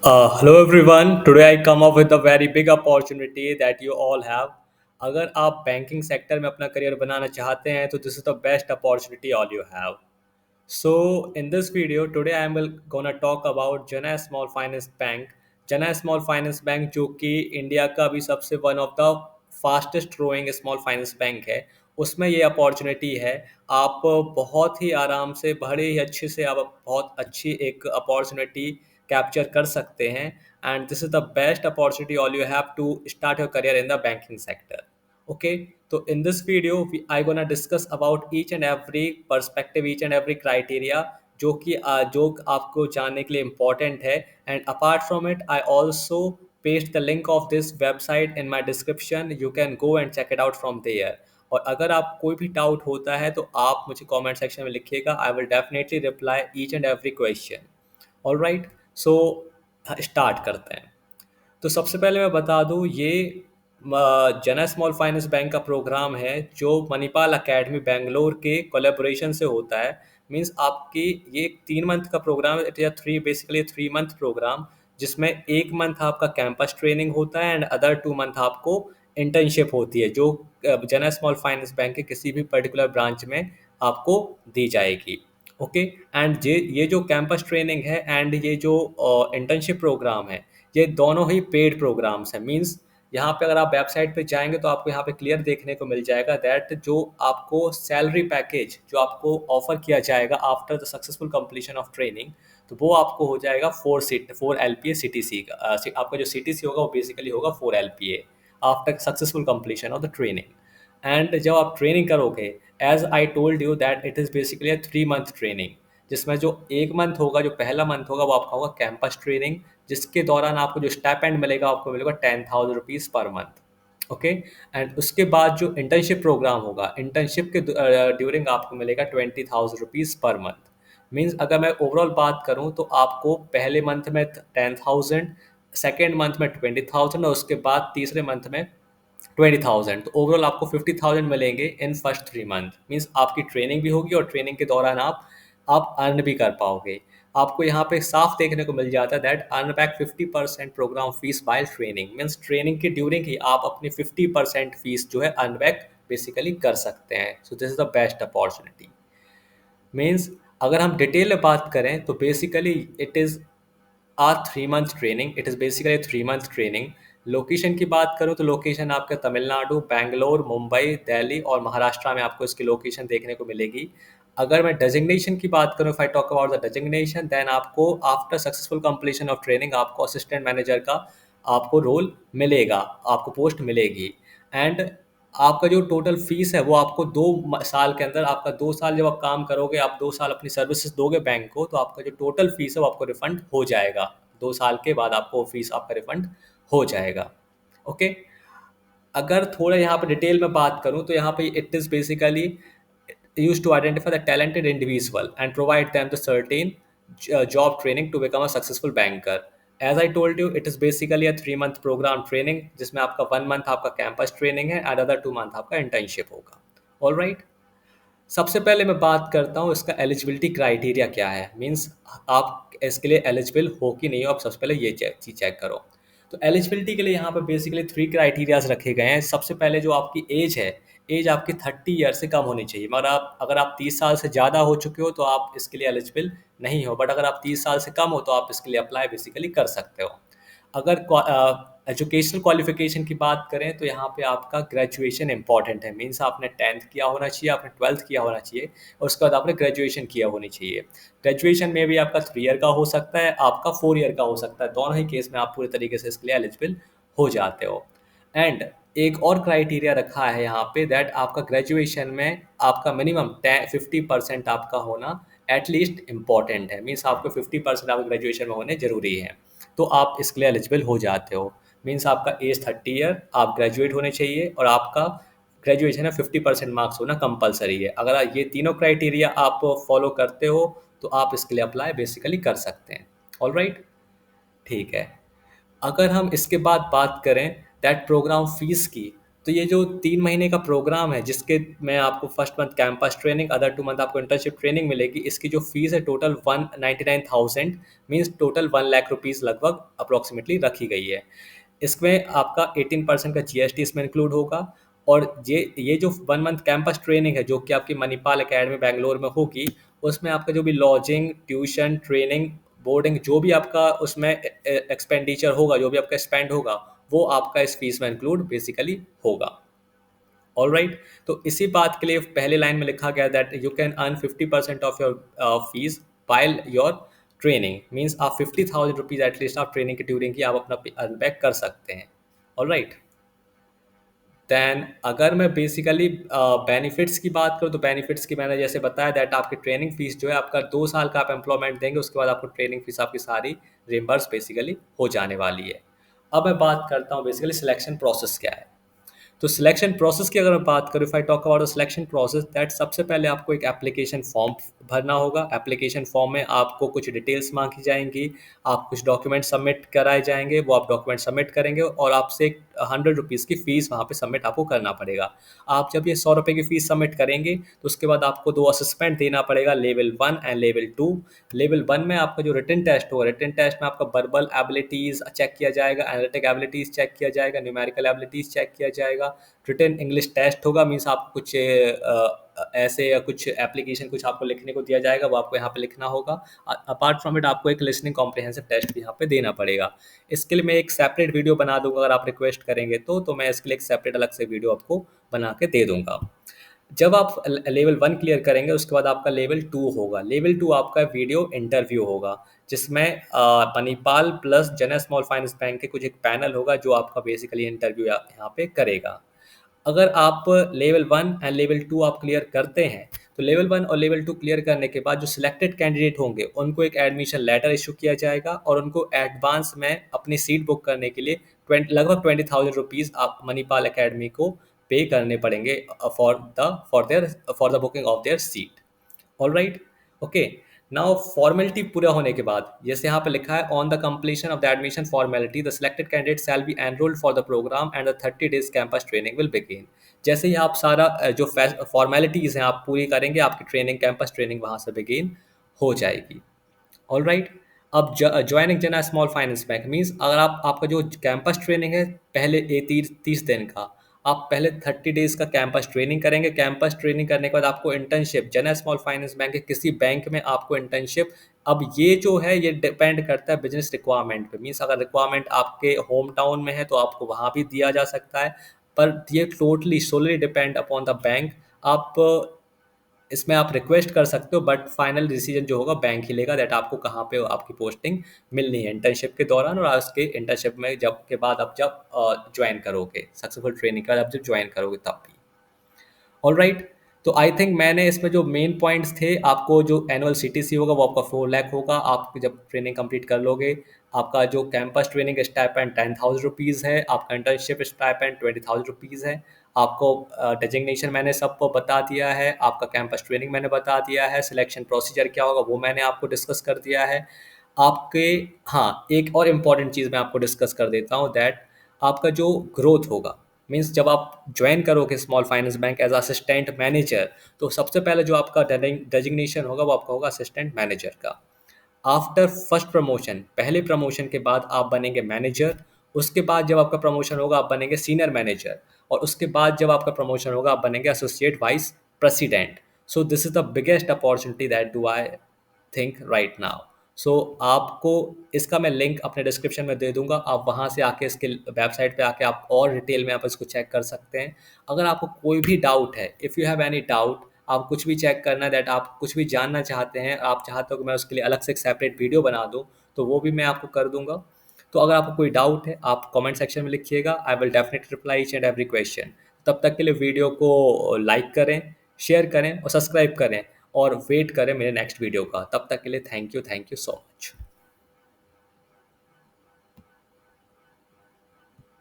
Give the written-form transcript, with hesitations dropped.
Hello everyone. Today I come up with a very big opportunity that you all have. अगर आप banking sector में अपना career बनाना चाहते हैं तो this is the best opportunity all you have. So in this video today I am gonna talk about Jana Small Finance Bank. Jana Small Finance Bank जो कि India का भी सबसे one of the fastest growing small finance bank है. उसमें ये opportunity है. आप बहुत ही आराम से बड़े ही अच्छे से आप बहुत अच्छी एक अपॉर्चुनिटी कैप्चर कर सकते हैं. And this is the best opportunity all you have to start your career in the banking sector. Okay, so in this video I gonna discuss about each and every perspective, each and every criteria जो आपको जानने के लिए important है. And apart from it I also paste the link of this website in my description. You can go and check it out from there. और अगर आप कोई भी डाउट होता है तो आप मुझे कमेंट सेक्शन में लिखिएगा. I will definitely reply each and every question. All right, so start करते हैं. तो सबसे पहले मैं बता दूं, ये जना स्मॉल फाइनेंस बैंक का प्रोग्राम है जो मणिपाल अकेडमी बेंगलोर के कोलेबोरेशन से होता है. मींस आपकी ये एक 3 मंथ का प्रोग्राम है. It is three basically 3 month programme जिसमें एक मंथ आपका कैंपस ट्रेनिंग होता है एंड अदर 2 मंथ आपको इंटर्नशिप होती है जो जना स्मॉल फाइनेंस बैंक के किसी भी पर्टिकुलर ब्रांच में आपको दी जाएगी. ओके, एंड ये जो कैंपस ट्रेनिंग है एंड ये जो इंटर्नशिप प्रोग्राम है, ये दोनों ही पेड प्रोग्राम्स हैं. मींस यहाँ पे अगर आप वेबसाइट पे जाएंगे तो आपको यहाँ पे क्लियर देखने को मिल जाएगा दैट जो आपको सैलरी पैकेज जो आपको ऑफर किया जाएगा after the successful completion of training, तो वो आपको हो जाएगा 4 LPA CTC का. आपका जो CTC होगा वो बेसिकली होगा 4 LPA after successful completion of the training. And जब आप ट्रेनिंग करोगे, as I told you that it is basically a 3 month training, जिसमें जो एक मंथ होगा, जो पहला मंथ होगा वो आपका होगा कैंपस ट्रेनिंग, जिसके दौरान आपको जो स्टाइपेंड मिलेगा आपको मिलेगा 10,000 rupees per month. Okay, and उसके बाद जो इंटर्नशिप प्रोग्राम होगा, इंटर्नशिप के ड्यूरिंग आपको मिलेगा 20,000 रुपीज़ पर मंथ. मीन्स अगर मैं ओवरऑल बात करूं तो आपको पहले मंथ में 10,000, सेकेंड मंथ में 20,000 और उसके बाद तीसरे मंथ में 20,000. तो ओवरऑल आपको 50,000 मिलेंगे इन फर्स्ट 3 मंथ. मीन्स आपकी ट्रेनिंग भी होगी और ट्रेनिंग के दौरान आप अर्न भी कर पाओगे. आपको यहाँ पे साफ देखने को मिल जाता है that earn back 50% programme fee by training. Means training की ड्यूरिंग ही आप अपनी 50% फीस जो है अर्न बैक बेसिकली कर सकते हैं. So this is the best opportunity. Means अगर हम डिटेल में बात करें तो basically it is a 3 month training. It is basically 3 month training. Location की बात करूँ तो लोकेशन आपका तमिलनाडु, बैंगलोर, मुंबई, दिल्ली और महाराष्ट्र में आपको इसकी लोकेशन देखने को मिलेगी. अगर मैं डेजिग्नेशन की बात करूँ, if I talk about the designation, then आपको after successful completion of training आपको असिस्टेंट मैनेजर का आपको रोल मिलेगा, आपको पोस्ट मिलेगी. एंड आपका जो टोटल फीस है वो आपको 2 साल के अंदर, आपका 2 साल जब आप काम करोगे, आप 2 साल अपनी सर्विसेज दोगे बैंक को, तो आपका जो टोटल फीस है वो आपको रिफंड हो जाएगा. 2 साल के बाद आपको फीस आपका रिफंड हो जाएगा. ओके, अगर थोड़ा यहाँ पे डिटेल में बात करूँ तो यहाँ पे it is basically used to identify the talented individual and provide them the certain job training to become a successful banker. As I told you, it is basically a 3 month program training जिसमें आपका 1 month आपका campus training है and other 2 month आपका internship होगा. All right, सबसे पहले मैं बात करता हूँ इसका एलिजिबिलिटी क्राइटेरिया क्या है. मीन्स आप इसके लिए एलिजिबल हो कि नहीं हो, आप सबसे पहले ये चीज़ चेक करो. तो एलिजिबिलिटी के लिए यहाँ पर बेसिकली 3 क्राइटेरियाज रखे गए हैं. सबसे पहले जो आपकी एज है, एज आपकी 30 ईयर से कम होनी चाहिए. मगर अगर आप 30 साल से ज़्यादा हो चुके हो तो आप इसके लिए एलिजिबल नहीं हो. बट अगर आप 30 साल से कम हो तो आप इसके लिए अप्लाई बेसिकली कर सकते हो. अगर एजुकेशनल क्वालिफिकेशन की बात करें तो यहाँ पे आपका ग्रेजुएशन इंपॉर्टेंट है. मीन्स आपने 10th किया होना चाहिए, आपने 12th किया होना चाहिए और उसके बाद आपने ग्रेजुएशन किया होनी चाहिए. ग्रेजुएशन में भी आपका 3 ईयर का हो सकता है, आपका 4 ईयर का हो सकता है. दोनों ही केस में आप पूरे तरीके से इसके लिए एलिजिबल हो जाते हो. एंड एक और क्राइटेरिया रखा है यहाँ पे दैट आपका ग्रेजुएशन में आपका मिनिमम 50% आपका होना एटलीस्ट इम्पॉर्टेंट है. मीन्स आपको 50% आपको ग्रेजुएशन में होने ज़रूरी है, तो आप इसके लिए एलिजिबल हो जाते हो. मीन्स आपका एज 30 ईयर, आप ग्रेजुएट होने चाहिए और आपका ग्रेजुएशन में 50% मार्क्स होना कंपलसरी है. अगर ये तीनों क्राइटेरिया आप फॉलो करते हो तो आप इसके लिए अप्लाई बेसिकली कर सकते हैं. ऑल राइट, ठीक है. अगर हम इसके बाद बात करें दैट प्रोग्राम फीस की, तो ये जो 3 महीने का प्रोग्राम है जिसके में आपको first month campus training, other 2 month आपको इंटर्नशिप ट्रेनिंग मिलेगी, इसकी जो फीस है total 199,000, means total 1 lakh rupees लगभग अप्रोक्सीमेटली रखी गई है। इसमें आपका 18% का जीएसटी इसमें इंक्लूड होगा। और ये जो 1 मंथ कैंपस ट्रेनिंग है जो कि आपकी मणिपाल एकेडमी बैंगलोर में होगी, उसमें आपका जो भी लॉजिंग, ट्यूशन, ट्रेनिंग, बोर्डिंग, जो भी आपका उसमें एक्सपेंडिचर होगा, जो भी आपका स्पेंड होगा, वो आपका इस फीस में इंक्लूड बेसिकली होगा। ऑल राइट, तो इसी बात के लिए पहले लाइन में लिखा गया that you can earn 50% of your fees while your training, means आप 50,000 रुपीज एटलीस्ट आप ट्रेनिंग की ड्यूरिंग की आप अपना अर्न बैक कर सकते हैं। ऑल राइट, दैन अगर मैं बेसिकली बेनिफिट्स की बात करूँ, तो बेनिफिट्स की मैंने जैसे बताया दैट आपकी ट्रेनिंग फीस जो है आपका 2 साल का आप एम्प्लॉयमेंट देंगे, उसके बाद आपको ट्रेनिंग फीस आपकी सारी रिम्बर्स बेसिकली हो जाने वाली है। अब मैं बात करता हूँ बेसिकली सिलेक्शन प्रोसेस क्या है। तो सिलेक्शन प्रोसेस की अगर मैं बात करूँ, if I talk about the selection process, that सबसे पहले आपको एक एप्लीकेशन फॉर्म भरना होगा। एप्लीकेशन फॉर्म में आपको कुछ डिटेल्स मांगी जाएंगी, आप कुछ डॉक्यूमेंट सबमिट कराए जाएंगे, वो आप डॉक्यूमेंट सबमिट करेंगे और आपसे 100 रुपीज़ की फ़ीस वहाँ पे सबमिट आपको करना पड़ेगा। आप जब ये 100 रुपये की फ़ीस सबमिट करेंगे तो उसके बाद आपको 2 असेसमेंट देना पड़ेगा, लेवल 1 एंड लेवल 2। लेवल 1 में आपका जो रिटन टेस्ट होगा, रिटन टेस्ट में आपका वर्बल एबिलिटीज़ चेक किया जाएगा, एनालिटिक एबिलिटीज़ चेक किया जाएगा, न्यूमेरिकल एबिलिटीज़ चेक किया जाएगा। रिटन इंग्लिश टेस्ट होगा, मीन्स आपको कुछ ऐसे या कुछ एप्लीकेशन कुछ आपको लिखने को दिया जाएगा, वो आपको यहाँ पे लिखना होगा। अपार्ट फ्रॉम इट आपको एक लिसनिंग कॉम्प्रिहेंसिव टेस्ट भी यहाँ पे देना पड़ेगा। इसके लिए मैं एक सेपरेट वीडियो बना दूंगा, अगर आप रिक्वेस्ट करेंगे तो मैं इसके लिए एक सेपरेट अलग से वीडियो आपको बना के दे दूंगा। जब आप लेवल 1 क्लियर करेंगे उसके बाद आपका लेवल 2 होगा। लेवल 2 आपका वीडियो इंटरव्यू होगा, जिसमें मणिपाल प्लस जन स्मॉल फाइनेंस बैंक के कुछ एक पैनल होगा जो आपका बेसिकली इंटरव्यू यहाँ पे करेगा। अगर आप लेवल 1 एंड लेवल 2 आप क्लियर करते हैं, तो लेवल 1 और लेवल 2 क्लियर करने के बाद जो सिलेक्टेड कैंडिडेट होंगे उनको एक एडमिशन लेटर इशू किया जाएगा और उनको एडवांस में अपनी सीट बुक करने के लिए लगभग 20,000 रुपीज़ आप मणिपाल एकेडमी को पे करने पड़ेंगे for the booking of their seat. All right, okay. Now formality पूरा होने के बाद, जैसे यहाँ पे लिखा है, on the completion of the admission formality the selected candidate shall be enrolled for the programme and the 30 days campus training will begin. जैसे ही आप सारा जो फॉर्मेलिटीज़ हैं आप पूरी करेंगे, आपकी ट्रेनिंग कैंपस ट्रेनिंग वहाँ से बिगिन हो जाएगी। ऑल राइट, अब ज्वाइनिंग जना स्मॉल फाइनेंस बैंक मीन्स अगर आपका जो कैंपस ट्रेनिंग है पहले 30 दिन का, आप पहले 30 डेज का कैंपस ट्रेनिंग करेंगे। कैंपस ट्रेनिंग करने के बाद आपको इंटर्नशिप जना स्मॉल फाइनेंस बैंक के किसी बैंक में आपको इंटर्नशिप, अब ये जो है ये डिपेंड करता है बिजनेस रिक्वायरमेंट पे, मीन्स अगर रिक्वायरमेंट आपके होम टाउन में है तो आपको वहाँ भी दिया जा सकता है, पर ये totally solely depend upon the bank. आप इसमें आप रिक्वेस्ट कर सकते हो, बट फाइनल डिसीजन जो होगा बैंक ही लेगा दैट आपको कहाँ पे आपकी पोस्टिंग मिलनी है इंटर्नशिप के दौरान और उसके इंटर्नशिप में जब के बाद आप जब ज्वाइन करोगे, सक्सेसफुल ट्रेनिंग के बाद आप जब ज्वाइन करोगे तब भी। ऑल राइट, तो आई थिंक मैंने इसमें जो मेन पॉइंट्स थे, आपको जो एनुअल सीटीसी होगा वो आपका 4 लाख होगा आप जब ट्रेनिंग कंप्लीट कर लोगे। आपका जो कैंपस ट्रेनिंग स्टाइपेंड 10,000 रुपीज़ है, आपका इंटर्नशिप स्टाइपेंड 20,000 रुपीज़ है। आपको डेजिग्नेशन मैंने सबको बता दिया है, आपका कैंपस ट्रेनिंग मैंने बता दिया है, सिलेक्शन प्रोसीजर क्या होगा वो मैंने आपको डिस्कस कर दिया है। आपके, हाँ, एक और इम्पॉर्टेंट चीज़ मैं आपको डिस्कस कर देता हूँ दैट आपका जो ग्रोथ होगा, मीन्स जब आप ज्वाइन करोगे small finance bank as assistant manager, तो सबसे पहले जो आपका डेजिग्नेशन होगा वो आपका होगा असिस्टेंट मैनेजर का। आफ्टर फर्स्ट प्रमोशन, पहले प्रमोशन के बाद आप बनेंगे मैनेजर। उसके बाद जब आपका प्रमोशन होगा आप बनेंगे सीनियर मैनेजर, और उसके बाद जब आपका प्रमोशन होगा आप बनेंगे associate vice president. So this is the biggest opportunity that do I think right now. So आपको इसका मैं लिंक अपने डिस्क्रिप्शन में दे दूंगा, आप वहाँ से आके इसके वेबसाइट पे आके आप और डिटेल में आप इसको चेक कर सकते हैं। अगर आपको कोई भी डाउट है, if you have any doubt, आप कुछ भी चेक करना है दैट आप कुछ भी जानना चाहते हैं, आप चाहते हो कि मैं उसके लिए अलग से एक सेपरेट वीडियो बना दूँ, तो वो भी मैं आपको कर दूंगा। तो अगर आपको कोई डाउट है आप कमेंट सेक्शन में लिखिएगा, I will definitely reply each and every question. तब तक के लिए वीडियो को लाइक करें, शेयर करें और सब्सक्राइब करें और वेट करें मेरे नेक्स्ट वीडियो का। तब तक के लिए थैंक यू सो मच।